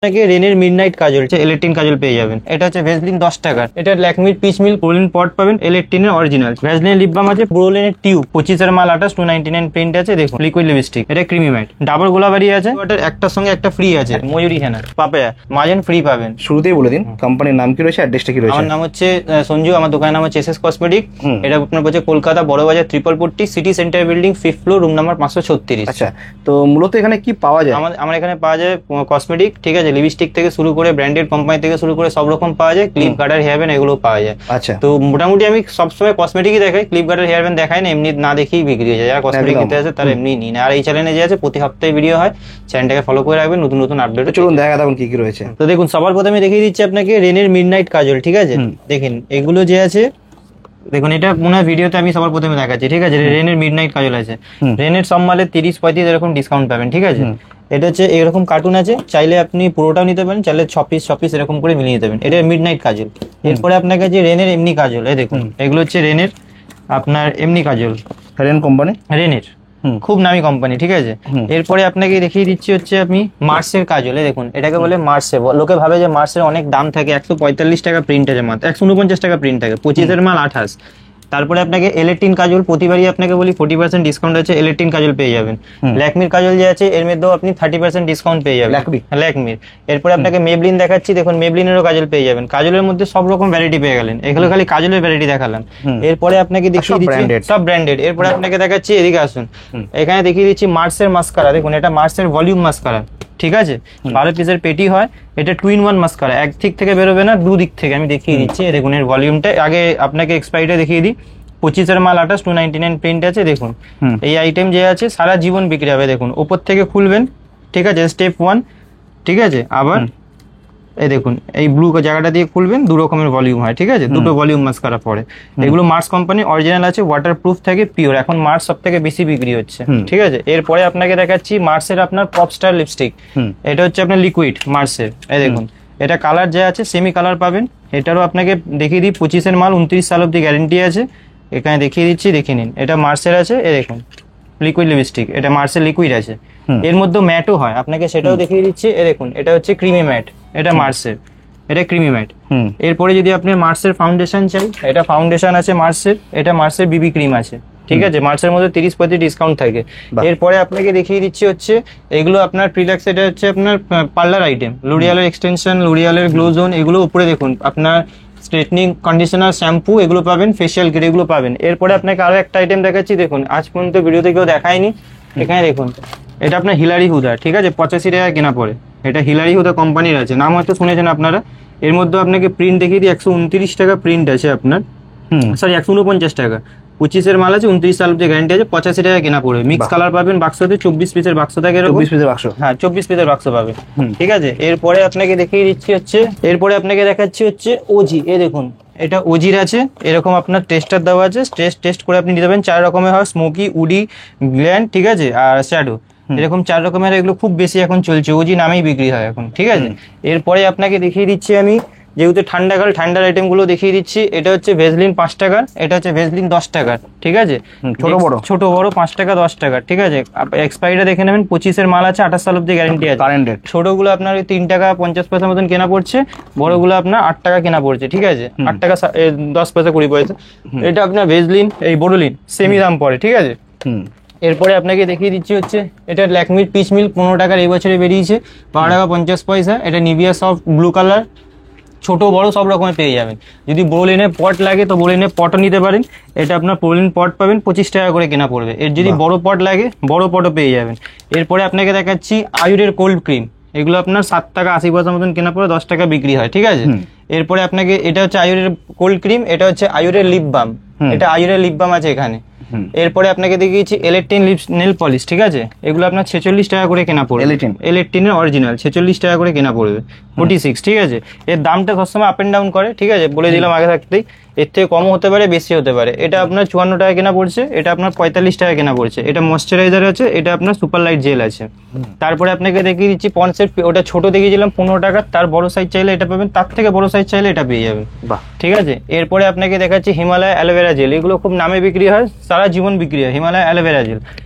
আপনাকে রেনের মিডনাইট কাজল L18 কাজল পেয়ে যাবেন। এটা হচ্ছে ভ্যাসলিন 10 টাকার। এটা ল্যাকমির পিচ মিল পোলিন পট পাবেন L18 এর অরিজিনাল। ভ্যাসলিন লিপ বাম আছে, ব্রোলিনের টিউব 25 এর মাল 28 299 প্রিন্ট আছে। দেখুন লিকুইড লিপস্টিক, এটা ক্রিমি ম্যাট। ডাবল গোলাবারি আছে, ওটার একটার সঙ্গে একটা ফ্রি আছে। ময়ূরী হেনা পাপায়া মাজন ফ্রি পাবেন। শুরুতেই বলে দিন কোম্পানির নাম কি রয়েছে, অ্যাড্রেসটা কি রয়েছে? আমার নাম হচ্ছে সঞ্জু, আমার দোকানের নাম হচ্ছে SS কসমেটিক। এটা আপনার হচ্ছে Kolkata Burrabazar Tripolpatti city centre building 5th floor room number 536। আচ্ছা, তো মূলত এখানে কি পাওয়া যায়? আমার এখানে পাওয়া যায় কসমেটিক, ঠিক আছে, লিপস্টিক থেকে শুরু করে ব্র্যান্ডেড কোম্পানি থেকে শুরু করে সব রকম পাওয়া যায়। ক্লিপ গার্ডার হেয়ার ব্যান্ড এগুলো পাওয়া যায়। আচ্ছা, তো মোটামুটি আমি সবসময় কসমেটিকই দেখাই, ক্লিপ গার্ডার হেয়ার ব্যান্ড দেখাই না, এমনি না দেখেই বিক্রি হয়ে যায়। যারা কসমেটিক কিনতে আসে তারা এমনি নিন। আর এই চ্যানেলে যে আছে প্রতি সপ্তাহে ভিডিও হয়, চ্যানেলটাকে ফলো করে রাখবেন, নতুন নতুন আপডেট। চলুন দেখা দেখুন কি কি রয়েছে। তো দেখুন সবার প্রথমে দেখিয়ে দিচ্ছি আপনাকে রেনের মিডনাইট কাজল, ঠিক আছে। দেখেন এগুলো যে আছে, দেখুন এটা মনে হয় ভিডিওতে আমি সবার প্রথমে দেখাচ্ছি, ঠিক আছে। রেনের মিডনাইট কাজল আছে, রেনের সব মালে 30-35 এরকম ডিসকাউন্ট পাবেন, ঠিক আছে। এটা হচ্ছে এরকম কার্টুন আছে, চাইলে আপনি পুরোটাও নিতে পারেন, চাইলে 6 পিস এরকম করে মিলিয়ে নিতে পারেন। এটা মিডনাইট কাজল। এরপরে আপনার কাছে রেনের এমনি কাজল, এই দেখুন এগুলো হচ্ছে রেনের আপনার এমনি কাজল, রেন কোম্পানি, রেনের খুব নামি কোম্পানি, ঠিক আছে। এরপরে আপনাকে দেখিয়ে দিচ্ছি হচ্ছে আপনি মার্সের কাজল। দেখুন এটাকে বলে মার্সে। লোকে ভাবে যে মার্সের অনেক দাম থাকে, 145 টাকা প্রিন্ট আছে, মাত্র 149 টাকা প্রিন্ট থাকে, 25 এর মাল 28। তারপরে আপনাকে L18 কাজল, প্রতিবারই আপনাকে বলি 40% ডিসকাউন্ট আছে, L18 কাজল পেয়ে যাবেন। ল্যাকমির কাজল যে আছে এর মধ্যেও আপনি 30% ডিসকাউন্ট পেয়ে যাবেন, ল্যাকমির। এরপরে আপনাকে মেবলিন দেখাচ্ছি, দেখুন মেবলিনেরও কাজল পেয়ে যাবেন। কাজলের মধ্যে সব রকম ভ্যারাইটি পেয়ে গেলেন, এগুলো খালি কাজলের ভ্যারাইটি দেখালাম। এরপরে আপনাকে দেখিয়ে দিচ্ছি সব ব্র্যান্ডেড। এরপরে আপনাকে দেখাচ্ছি, এদিকে আসুন, এখানে দেখিয়ে দিচ্ছি মার্সের মাস্কারা। দেখুন এটা মার্সের ভলিউম মাস্কারা, ঠিক আছে। 12 পিসের পেটি হয়, এটা 2-in-1 মাস্কারা, এক দিক থেকে বেরোবে না, দুদিক থেকে। আমি দেখিয়ে দিচ্ছি, দেখুন এর ভলিউমটা আগে আপনাকে এক্সপায়ারিটা দেখিয়ে দিই। 25 এর মাল 28 299 প্রিন্ট আছে। দেখুন এই আইটেম যে আছে সারা জীবন বিক্রি হবে। দেখুন উপর থেকে খুলবেন, ঠিক আছে, স্টেপ 1, ঠিক আছে। আবার এই দেখুন এই ব্লু জায়গাটা দিয়ে খুলবেন, দু রকমের ভলিউম হয়, ঠিক আছে, দুটো ভলিউম মাস্কারা পড়ে। এগুলো মার্স কোম্পানি অরিজিনাল আছে, ওয়াটারপ্রুফ থাকে, পিওর। এখন মার্স সব থেকে বেশি বিক্রি হচ্ছে, ঠিক আছে। এরপরে আপনাকে দেখাচ্ছি মার্সের আপনার পপস্টার লিপস্টিক। এটা হচ্ছে আপনার লিকুইড মার্সের, এই দেখুন এটা কালার যে আছে সেমি কালার পাবেন। এটারও আপনাকে দেখিয়ে দিই, 25 এর মাল 29 সাল অব্দি গ্যারেন্টি আছে। এখানে দেখিয়ে দিচ্ছি, দেখে নিন। এটা মার্সের আছে, এই দেখুন লিকুইড লিপস্টিক, এটা মার্সের লিকুইড আছে। এর মধ্যে ম্যাটও হয়, আপনাকে সেটাও দেখিয়ে দিচ্ছি। এই দেখুন এটা হচ্ছে ক্রিমি ম্যাট, এটা মার্সের, এটা ক্রিমি ম্যাট। এরপরে যদি আপনি মার্সের ফাউন্ডেশন চাই, এটা ফাউন্ডেশন আছে মার্সের, এটা মার্সের বিবি ক্রিম আছে, ঠিক আছে। মার্সের মধ্যে 30-35 ডিসকাউন্ট থাকে। এরপরে আপনাকে দেখিয়ে দিচ্ছি হচ্ছে এগুলো আপনার প্রিলাক্স, এটা হচ্ছে আপনার পার্লার আইটেম, লুরিয়ালের এক্সটেনশন, লুরিয়ালের গ্লো জোন, এগুলো উপরে দেখুন আপনার স্ট্রেটনিং কন্ডিশনার শ্যাম্পু এগুলো পাবেন, ফেশিয়াল কিট এগুলো পাবেন। এরপরে আপনাকে আরো একটা আইটেম দেখাচ্ছি, দেখুন আজ পর্যন্ত ভিডিওতে কেউ দেখায়নি। এখানে দেখুন এটা আপনার হিলারি হুদা, ঠিক আছে, 85 টাকা কেনা পড়ে। এটা হিলারি হুদা কোম্পানির আছে, নাম হয়তো শুনেছেন আপনারা। এর মধ্যে আপনাকে প্রিন্ট দেখিয়ে দিই, 129 টাকা প্রিন্ট আছে আপনার, সরি 149 টাকা। 25 এর মাল আছে, 29 সাল অব্দি গ্যারান্টি আছে, 85 টাকা কেনা পড়বে। মিক্স কালার পাবেন বাক্সতে, 24 পিসের বাক্স থাকে, 24 পিসের বাক্স, হ্যাঁ 24 পিসের বাক্স পাবেন, ঠিক আছে। এরপরে আপনাকে দেখিয়ে দিচ্ছি হচ্ছে, এরপরে আপনাকে দেখাচ্ছি হচ্ছে ওজি। এই দেখুন এটা ওজির আছে, এরকম আপনার টেস্টার দেওয়া আছে, টেস্ট করে আপনি নিতে পারেন। 4 রকমের হয়, স্মোকি, উডি, গ্ল্যান্ড, ঠিক আছে, আর শ্যাডো, এরকম 4 রকমের। এগুলো খুব বেশি এখন চলছে, ওজি নামেই বিক্রি হয় এখন, ঠিক আছে। এরপরে আপনাকে দেখিয়ে দিচ্ছি আমি, যেহেতু ঠান্ডাকাল ঠান্ডার আইটেম গুলো দেখিয়ে দিচ্ছি। এটা হচ্ছে ভেসলিন 5 টাকার, এটা হচ্ছে ভেসলিন 10 টাকার, ঠিক আছে। ছোট বড় 5 টাকা 10 টাকা, ঠিক আছে। এক্সপায়ারিটা দেখে নেবেন, 25 এর মাল আছে, 28 সাল অব্দি গ্যারেন্টি আছে। ছোটগুলো আপনার 3 টাকা 50 পয়সা মতন কেনা পড়ছে, বড়গুলো আপনার 8 টাকা কেনা পড়ছে, ঠিক আছে, 8 টাকা 10 পয়সা 20 পয়সা। এটা আপনার ভেসলিন, এই বোরোলিন সেমি দাম পড়ে, ঠিক আছে। এরপরে আপনাকে দেখিয়ে দিচ্ছি হচ্ছে এটা ল্যাকমির পিচ মিল, 15 টাকার এই বছরে বেরিয়েছে, 12 টাকা 50 পয়সা। এটা নিভিয়া সফট ব্লু কালার, ছোট বড় সব রকমের পেয়ে যাবেন। যদি বোরোলিনের পট লাগে তো বোরোলিনের পটও নিতে পারেন। এটা আপনার বোরোলিন পট পাবেন, 25 টাকা করে কেনা পড়বে। এর যদি বড় পট লাগে বড় পটও পেয়ে যাবেন। এরপরে আপনাকে দেখাচ্ছি আয়ুরের কোল্ড ক্রিম, এগুলো আপনার 7 টাকা 80 পয়সা মতন কেনা পড়ে, 10 টাকা বিক্রি হয়, ঠিক আছে। এরপরে আপনাকে এটা হচ্ছে আয়ুরের কোল্ড ক্রিম, এটা হচ্ছে আয়ুরের লিপ বাম, এটা আয়ুরের লিপ বাম আছে এখানে। এরপরে আপনাকে দেখিয়েছি L18 নেল পলিশ, ঠিক আছে। এগুলো আপনার 46 টাকা করে কেনা পড়বে, L18 এর অরিজিনাল 46 টাকা করে কেনা পড়বে, 46, ঠিক আছে। এর দামটা সবসময় আপ এন্ড ডাউন করে, ঠিক আছে, বলে দিলাম আগে থাকতেই। এর থেকে কমও হতে পারে, বেশি হতে পারে। এটা আপনার 54 টাকা কেনা পড়ছে, এটা আপনার 45 টাকা কেনা পড়ছে। এটা ময়শ্চারাইজার আছে, এটা আপনার সুপার লাইট জেল আছে। তারপরে আপনাকে দেখিয়ে দিচ্ছি পন্সের, ওটা ছোট দেখিয়েছিলাম 15 টাকা, তার বড় সাইজ চাইলে এটা পাবেন, তার থেকে বড় সাইজ চাইলে এটা পেয়ে যাবেন, ঠিক আছে। এরপরে আপনাকে দেখাচ্ছি হিমালয় অ্যালোভেরা জেল, এগুলো খুব নামে বিক্রি হয়, সারা জীবন বিক্রি হয় হিমালয় অ্যালোভেরা জেল।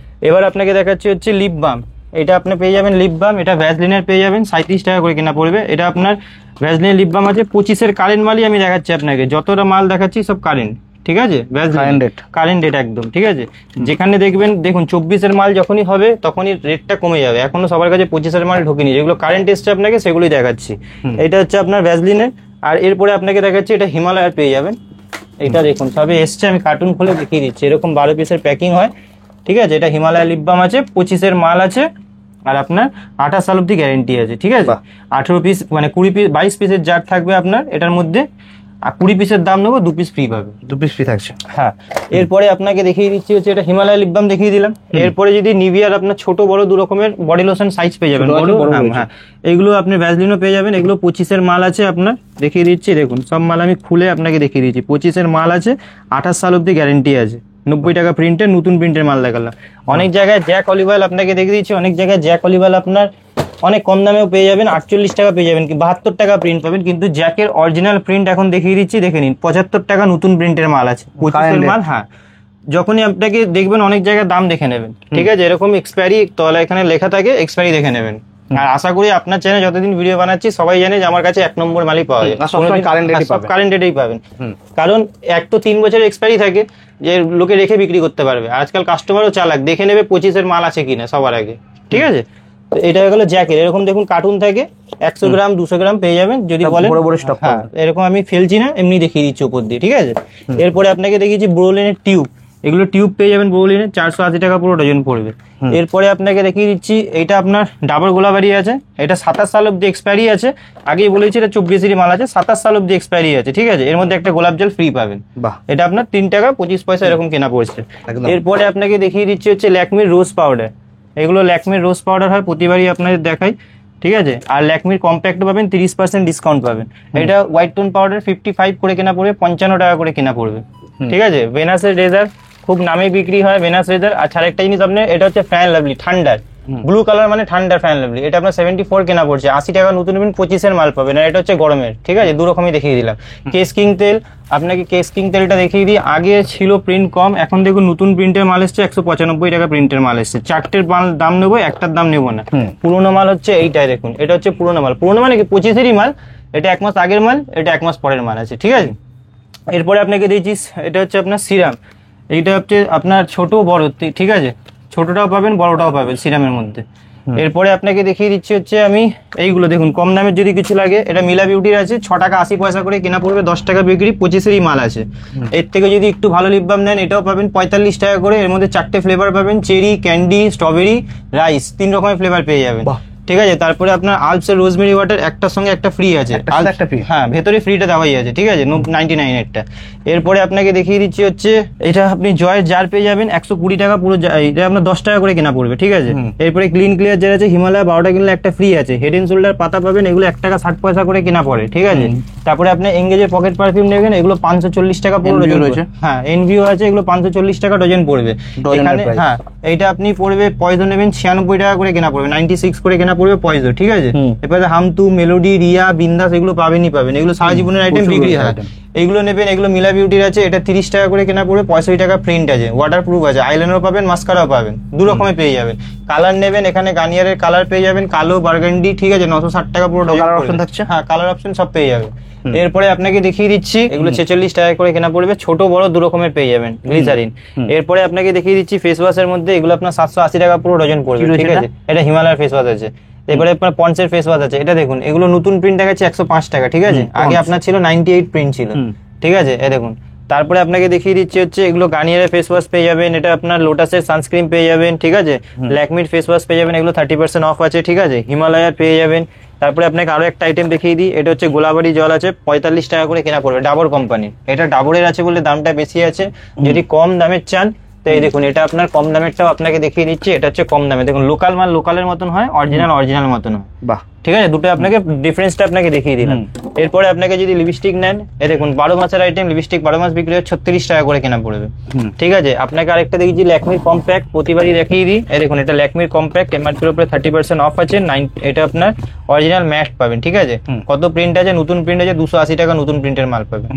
এবার আপনাকে দেখাচ্ছি হচ্ছে লিপ বাম, এটা আপনি পেয়ে যাবেন লিপ বাম, এটা ভ্যাসলিনের পেয়ে যাবেন 37 টাকা করে কিনা পড়বে। এটা আপনার ভ্যাসলিনের লিপ বাম আছে 25-এর কারেন্ট মালই আমি দেখাচ্ছি আপনাকে, যতটা মাল দেখাচ্ছি সব কারেন্ট, ঠিক আছে? কারেন্ট রেট একদম, ঠিক আছে? যেখানে দেখবেন, দেখুন 24-এর মাল যখনই হবে তখনই রেটটা কমে যাবে, এখনো সবার কাছে 25-এর মাল ঢোকেনি, যেগুলো কারেন্ট এসছে আপনাকে সেগুলোই দেখাচ্ছি। এটা হচ্ছে আপনার ভ্যাসলিনের। আর এরপরে আপনাকে দেখাচ্ছি এটা হিমালয়ার পেয়ে যাবেন। এটা দেখুন সবে এসছে, আমি কার্টুন খুলে দেখিয়ে দিচ্ছি, এরকম 12 পিসের প্যাকিং হয়, ঠিক আছে? এটা হিমালয় লিপ বাম আছে, 25-এর মাল আছে, আর আপনার 28 সাল অব্দি গ্যারেন্টি আছে, ঠিক আছে? 18 পিস মানে 20 পিস 22 পিসের জার থাকবে আপনার এটার মধ্যে, আর 20 পিসের দাম নেবো, 2 পিস ফ্রি পাবে। 2 পিস ফ্রি থাকছে। হ্যাঁ, এরপরে আপনাকে দেখিয়ে দিচ্ছি হচ্ছে এটা হিমালয় লিপ বাম দেখিয়ে দিলাম। এরপরে যদি নিভিয়ার আপনার ছোট বড় দু রকমের বডি লোশন সাইজ পেয়ে যাবেন, হ্যাঁ এগুলো আপনি ভ্যাসলিনও পেয়ে যাবেন। এগুলো 25-এর মাল আছে আপনার, দেখিয়ে দিচ্ছি দেখুন সব মাল আমি খুলে আপনাকে দেখিয়ে দিচ্ছি। 25-এর মাল আছে, 28 সাল অব্দি গ্যারেন্টি আছে, 90 টাকা প্রিন্টের, নতুন প্রিন্টের মাল দেখালাম। অনেক জায়গায় জ্যাক অলিভ অয়েল আপনাকে দেখিয়ে দিচ্ছি, অনেক জায়গায় জ্যাক অলিভ অয়েল আপনার অনেক কম দামেও পেয়ে যাবেন, 48 টাকা পেয়ে যাবেন, 72 টাকা প্রিন্ট পাবেন। কিন্তু জ্যাকের অরিজিনাল প্রিন্ট এখন দেখিয়ে দিচ্ছি, দেখে নিন 75 টাকা নতুন প্রিন্টের মাল আছে, 25-এর মাল। হ্যাঁ, যখনই আপনাকে দেখবেন অনেক জায়গায় দাম দেখে নেবেন, ঠিক আছে? এরকম এক্সপায়ারি তলা এখানে লেখা থাকে, এক্সপায়ারি দেখে নেবেন। আর আশা করি আপনার চ্যানেলে যতদিন ভিডিও বানাচ্ছি সবাই জানে যে আমার কাছে 1 নম্বর মালই পাওয়া যায়, সব কারেন্ট রেটেই পাবেন। কারণ এক তো 3 বছরের এক্সপায়ারি থাকে, যে লোকে রেখে বিক্রি করতে পারবে। আজকাল কাস্টমারও চালাক, দেখে নেবে 25-এর মাল আছে কিনা সবার আগে, ঠিক আছে? তো এটা হয়ে গেল জ্যাকের। এরকম দেখুন কার্টুন থাকে, 100 গ্রাম 200 গ্রাম পেয়ে যাবেন যদি বলেন। হ্যাঁ, এরকম আমি ফেলছি না, এমনি দেখিয়ে দিচ্ছি উপর দিয়ে, ঠিক আছে? এরপরে আপনাকে দেখিয়েছি ব্রোলিনের টিউব, এগুলো টিউব পেয়ে যাবেন ব্রোলিনের, 480 টাকা পুরো ডজন পড়বে। এরপরে আপনাকে দেখিয়ে দিচ্ছি এটা আপনার ডাবর গোলাবাড়ি আছে, এটা 27 সাল অব্দি এক্সপায়ারি আছে। আগেই বলেছি এটা 24-এরই মাল আছে, 27 সাল অব্দি এক্সপায়ারি আছে, ঠিক আছে? এর মধ্যে একটা গোলাপ জল ফ্রি পাবেন। এটা আপনার 3 টাকা 25 পয়সা এরকম কেনা পড়ছে। এরপরে আপনাকে দেখিয়ে দিচ্ছি হচ্ছে ল্যাকমির রোজ পাউডার, এগুলো ল্যাকমির রোজ পাউডার হয়, প্রতিবারই আপনাদের দেখাই, ঠিক আছে? আর ল্যাকমির কম্প্যাক্ট পাবেন, 30% ডিসকাউন্ট পাবেন। এটা হোয়াইট টোন পাউডার 55 করে কেনা পড়বে, 55 টাকা করে কেনা পড়বে, ঠিক আছে? ভেনাসের রেজার খুব নামে বিক্রি হয়, ভেনাস রেজার। আর আরেকটা জিনিস আপনার, এটা হচ্ছে ফ্যান লাভলি ঠান্ডার, ব্লু কালার মানে ঠান্ডার ফ্যান লাভলি, এটা আপনার 74 কেনা পড়ছে, 80 টাকা নতুন নেবেন, 25-এর মাল পাবেন। আর এটা হচ্ছে গরমের, ঠিক আছে? দু রকমই দেখিয়ে দিলাম। কেস কিং তেল, আপনাকে কেস কিং তেলটা দেখিয়ে দিই। আগে ছিল প্রিন্ট কম, এখন দেখুন নতুন প্রিন্টের মাল এসছে, 195 টাকা প্রিন্টের মাল এসছে। 4টের মাল দাম নেবো, একটার দাম নেবো না। পুরোনো মাল হচ্ছে এইটাই দেখুন, এটা হচ্ছে পুরোনো মাল। পুরোনো মানে কি 25-এরই মাল, এটা 1 মাস আগের মাল, এটা 1 মাস পরের মাল আছে, ঠিক আছে? এরপরে আপনাকে দিয়েছি এটা হচ্ছে আপনার সিরাম, এইটা হচ্ছে আপনার ছোট বড়, ঠিক আছে? ছোটটাও পাবেন, বড়টাও পাবেন সিরামের মধ্যে। এরপরে আপনাকে দেখিয়ে দিচ্ছি হচ্ছে আমি এইগুলো দেখুন, কম দামের যদি কিছু লাগে, এটা মিলা বিউটির আছে, 6 টাকা 80 পয়সা করে কেনা পড়বে, 10 টাকা বিক্রি, 25-এরই মাল আছে। এর থেকে যদি একটু ভালো লিপ বাম নেন, এটাও পাবেন 45 টাকা করে। এর মধ্যে 4টে ফ্লেভার পাবেন, চেরি, ক্যান্ডি, স্ট্রবেরি, রাইস, 3 রকমের ফ্লেভার পেয়ে যাবেন, ঠিক আছে? তারপরে আপনার আলপসের রোজমেরি ওয়াটার একটার সঙ্গে একটা ফ্রি আছে, হ্যাঁ ভেতরে ফ্রিটা দেওয়াই আছে, ঠিক আছে? 99 এরটা। এরপরে আপনাকে দেখিয়ে দিচ্ছি হচ্ছে এটা আপনি জয়ের জার পেয়ে যাবেন 120 টাকা পুরো, এটা আপনার 10 টাকা করে কেনা পড়বে, ঠিক আছে? এরপরে ক্লিন ক্লিয়ার জার আছে, হিমালয় 12টা কিনলে একটা ফ্রি আছে। হেড এন্ড শোল্ডার পাতা পাবেন, এগুলো 1 টাকা 60 পয়সা করে কেনা পড়ে, ঠিক আছে? তারপরে আপনি এঙ্গেজের পকেট পারফিউম নেবেন, এগুলো 540 টাকা পুরো ডজন রয়েছে। হ্যাঁ, এনভিও আছে, এগুলো 540 টাকা ডজন পড়বে এখানে। হ্যাঁ, এইটা আপনি পড়বে, পয়জন নেবেন 96 টাকা করে কেনা পড়বে, 96 করে কেনা পড়বে পয়জন, ঠিক আছে? এরপরে হামতু, মেলোডি, রিয়া, বিন্দাস, এগুলো পাবেনই পাবেন, এগুলো সারা জীবনের আইটেম বিক্রি হয়। এইগুলো নেবেন, এগুলো মিলা বিউটির আছে, এটা 30 টাকা করে কেনা পড়বে, 65 টাকা প্রিন্ট আছে, ওয়াটার প্রুফ আছে, আইলাইনারও পাবেন, মাস্কারাও পাবেন, দু রকমের পেয়ে যাবেন। কালার নেবেন, এখানে গার্নিয়ারের কালার পেয়ে যাবেন, কালো, বার্গান্ডি, ঠিক আছে? 960 টাকা পুরো কালার অপশন থাকছে। হ্যাঁ, কালার অপশন সব পেয়ে যাবেন। এরপরে আপনাকে দেখিয়ে দিচ্ছি, এগুলো 46 টাকা করে কেনা পড়বে, ছোট বড় দু রকমের পেয়ে যাবেন, গ্লিসারিন। এরপরে আপনাকে দেখিয়ে দিচ্ছি ফেস ওয়াশের মধ্যে, এগুলো আপনার 780 টাকা পুরো ডজন পড়বে, ঠিক আছে? এটা হিমালয়ের ফেস ওয়াশ আছে। এবারে আপনার পন্সের ফেস ওয়াশ আছে, এটা দেখুন, এগুলো নতুন প্রিন্ট দেখাচ্ছে 105 টাকা, ঠিক আছে? আগে আপনার ছিল 98 প্রিন্ট ছিল, ঠিক আছে? এই দেখুন। তারপরে আপনাকে দেখিয়ে দিচ্ছি হচ্ছে এগুলো গার্নিয়ারের ফেস ওয়াশ পেয়ে যাবেন, এটা আপনার লোটাসের সানস্ক্রিন পেয়ে যাবেন, ঠিক আছে? ল্যাকমির ফেস ওয়াশ পেয়ে যাবেন, এগুলো 30% অফ আছে, ঠিক আছে? হিমালয়ার পেয়ে যাবেন। তারপরে আপনাকে আরো একটা আইটেম দেখিয়ে দিই, এটা হচ্ছে গোলাবাড়ি জল আছে, 45 টাকা করে কেনা পড়বে, ডাবর কোম্পানির। এটা ডাবরের আছে বলে দামটা বেশি আছে, যদি কম দামের চান তো এই দেখুন, এটা আপনার কম দামেরটাও আপনাকে দেখিয়ে দিচ্ছি, এটা হচ্ছে কম দামে। দেখুন, লোকাল মাল লোকালের মতন হয়, অরিজিনাল মতন হয়, বাহ, ঠিক আছে? দুটো আপনাকে ডিফারেন্সটা আপনাকে দেখিয়ে দিলাম। এরপরে আপনাকে যদি লিপস্টিক নেন, এই দেখুন 12 মাসের আইটেম, লিপস্টিক 12 মাস বিক্রি হয়, 36 টাকা করে কেনা পড়বে, ঠিক আছে? আপনাকে আরেকটা দেখিয়েছি ল্যাকমির কম্প্যাক্ট, প্রতিবারই দেখিয়ে দিই। এই দেখুন, এটা ল্যাকমির কম্প্যাক্ট, এমআরপির উপরে 30% অফ আছে, এটা আপনার অরিজিনাল ম্যাট পাবেন, ঠিক আছে? কত প্রিন্ট আছে, নতুন প্রিন্ট আছে, 280 টাকা নতুন প্রিন্টের মাল পাবেন।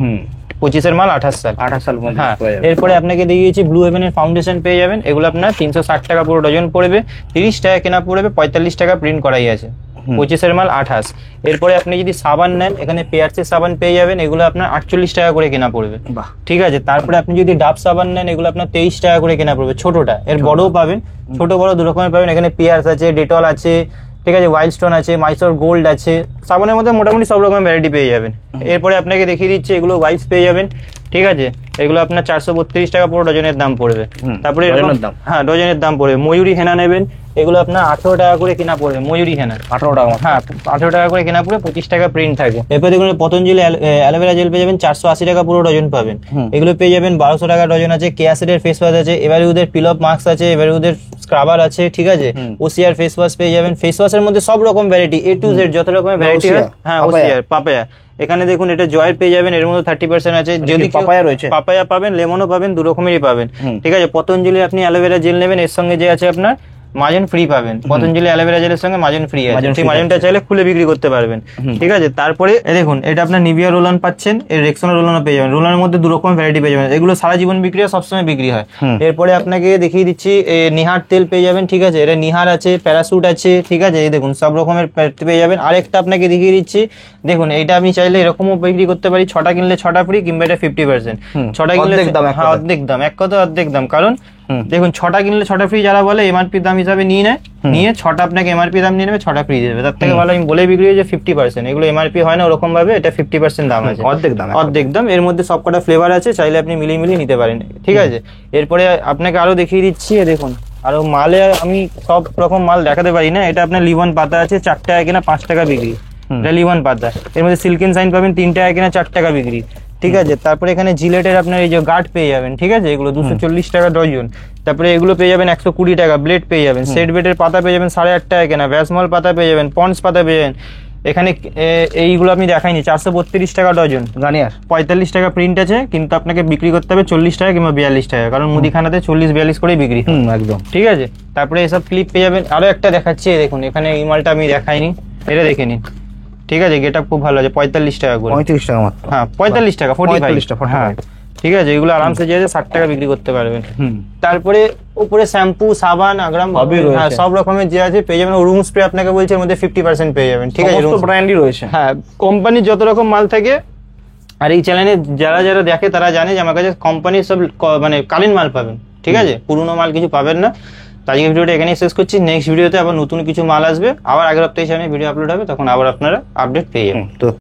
25-এর মাল 28 সাল। 28 সাল পর্যন্ত হ্যাঁ, পাওয়া যাবে। এরপরে আপনাকে দিয়েছি ব্লু হেভেনের ফাউন্ডেশন পেয়ে যাবেন, এগুলো আপনার 360 টাকা পুরো ডজন পড়বে, 30 টাকা কেনা পড়বে, 45 টাকা প্রিন্ট করাই আছে, 25-এর মাল 28। এরপরে আপনি যদি সাবান নেন, এখানে পেয়ার্সের সাবান পেয়ে যাবেন, এগুলো আপনার 48 টাকা করে কেনা পড়বে। বাহ, ঠিক আছে, তারপরে আপনি যদি ডাব সাবান নেন, এগুলো আপনার 23 টাকা করে কেনা পড়বে, ছোটটা। এর বড়ও পাবেন, ছোট বড় দু রকমের পাবেন। এখানে পিয়ার্স আছে, ডেটল আছে, ঠিক আছে, ওয়াইল্ড স্টোন আছে, মাইসোর গোল্ড আছে, সাবানের মধ্যে মোটামুটি সব রকমের ভ্যারাইটি পেয়ে যাবেন। এরপরে আপনাকে দেখিয়ে দিচ্ছি, এগুলো ওয়াইপস পেয়ে যাবেন, ঠিক আছে, এগুলো আপনার 432 টাকা পুরো ডজনের দাম পড়বে। তারপরে ডজনের দাম? হ্যাঁ, ডজনের দাম পড়বে। ময়ূরী হেনা নেবেন, এগুলো আপনার 18 টাকা করে কেনা পড়বে, ময়ূরী হেনা 18 টাকা। হ্যাঁ, 18 টাকা করে কেনা পড়বে, 25 টাকা প্রিন্ট থাকে। এরপরে দেখুন পতঞ্জলি অ্যালোভেরা জেল পেয়ে যাবেন, 480 টাকা পুরো ডজন পাবেন। এগুলো পেয়ে যাবেন 1200 টাকা ডজন আছে। কেয়াসেডের ফেস ওয়াশ আছে, এবারে ওদের পিল অফ মাস্ক আছে, এবারে ওদের স্ক্রাবার আছে, ঠিক আছে। ওসিআর ফেস ওয়াশ পেয়ে যাবেন। ফেস ওয়াশের মধ্যে সব রকম ভ্যারাইটি, এ টু জেড যত রকমের ভ্যারাইটি হয়। হ্যাঁ, ওসিআর পাপায়া, এখানে দেখুন এটা জয়ের পেয়ে যাবেন, এর মধ্যে 30% আছে। যদি পাপায়া রয়েছে? পাপায়া পাবেন, লেমনও পাবেন, দু রকমেরই পাবেন, ঠিক আছে। পতঞ্জলি আপনি অ্যালোভেরা জেল নেবেন, এর সঙ্গে যে আছে আপনার মাজন ফ্রি পাবেন। পতঞ্জলি অ্যালোভেরা জেলের সঙ্গে মাজন ফ্রি আছে, সেই মাজনটা চাইলে খুলে বিক্রি করতে পারবেন, ঠিক আছে। তারপরে দেখুন এটা আপনার নিভিয়া রোল অন পাচ্ছেন, এর রেক্সোনা রোল অনও পেয়ে যাবেন। রোল অনের মধ্যে দু রকম ভ্যারাইটি পেয়ে যাবেন, এগুলো সারা জীবন বিক্রি হয়, সবসময় বিক্রি হয়। এরপরে আপনাকে দেখিয়ে দিচ্ছি, নিহার তেল পেয়ে যাবেন, ঠিক আছে, এটা নিহার আছে, প্যারাসুট আছে, ঠিক আছে, এই দেখুন সব রকমের পেয়ে যাবেন। আরেকটা আপনাকে দেখিয়ে দিচ্ছি, দেখুন এইটা আমি চাইলে এরকমও বিক্রি করতে পারি, 6টা কিনলে 6টা ফ্রি, কিংবা এটা 50%। 6টা কিনলে অর্ধেক দাম, এক কথা অর্ধেক দাম। কারণ দেখুন 6টা কিনলে 6টা ফ্রি যারা বলে, এমআরপি দাম হিসাবে নিয়ে নেয়, নিয়ে 6টা আপনাকে এমআরপি দাম নিয়ে নেবে, 6টা ফ্রি দেবে। তার থেকে ভালো আমি বলে বিক্রি হয়েছে 50%। এগুলো এমআরপি হয় না ওরকম ভাবে, এটা 50% দাম আছে, অর্ধেক দাম। অর্ধেক দাম। এর মধ্যে সবকটা ফ্লেভার আছে, চাইলে আপনি মিলিয়ে মিলিয়ে নিতে পারেন, ঠিক আছে। এরপরে আপনাকে আরো দেখিয়ে দিচ্ছি, দেখুন আরো মালে আমি সব রকম মাল দেখাতে পারি না। এটা আপনার লিভন পাতা আছে, 4 টাকা কেনা 5 টাকা বিক্রি, এটা লিভন পাতা। এর মধ্যে সিল্কেন সাইন পাবেন, 3 টাকা কেনা 4 টাকা বিক্রি, ঠিক আছে। তারপরে এখানে জিলেটের আপনার এই যে গার্ড পেয়ে যাবেন, ঠিক আছে, এগুলো 240 টাকা ডজন। তারপরে এগুলো পেয়ে যাবেন 120 টাকা, ব্লেড পেয়ে যাবেন, সেট বেটের পাতা পেয়ে যাবেন 8.5 টাকা কেনা, ভ্যাসমল পাতা পেয়ে যাবেন, পন্স পাতা পেয়ে যাবেন। এখানে এইগুলো আপনি দেখাইনি, 432 টাকা ডজন। গার্নিয়ার 45 টাকা প্রিন্ট আছে, কিন্তু আপনাকে বিক্রি করতে হবে 40 টাকা কিংবা 42 টাকা, কারণ মুদিখানাতে 40-42 করেই বিক্রি হয়। একদম, ঠিক আছে। তারপরে এসব ক্লিপ পেয়ে যাবেন। আরো একটা দেখাচ্ছি, দেখুন এখানে এই মালটা আমি দেখাইনি, এটা দেখে নিন, ঠিক আছে। গেট আপ খুব ভালো আছে, 45 টাকা করে। 35 টাকা মাত্র? হ্যাঁ, 45 টাকা, 45 টাকা। হ্যাঁ, ঠিক আছে। এগুলো আরামসে যে 60 টাকা বিক্রি করতে পারবেন। তারপরে উপরে শ্যাম্পু, সাবান, আগ্রাম, হ্যাঁ, সব রকমের যে আছে পেয়ে যাবেন। রুম স্প্রে আপনাকে বলছে, এর মধ্যে 50% পেয়ে যাবেন, ঠিক আছে। সমস্ত ব্র্যান্ডই রয়েছে। হ্যাঁ, কোম্পানির যত রকম মাল থাকে। আর এই চ্যানেলে যারা যারা দেখে তারা জানে যে আমার কাছে কোম্পানির সব মানে কালীন মাল পাবেন, ঠিক আছে, পুরনো মাল কিছু পাবেন না। তো আজকে ভিডিওটা এখানেই শেষ করছি। নেক্সট ভিডিওতে আবার নতুন কিছু মাল আসবে, আবার আগের সপ্তাহে সামনে ভিডিও আপলোড হবে, তখন আবার আপনারা আপডেট পেয়ে যাবেন। তো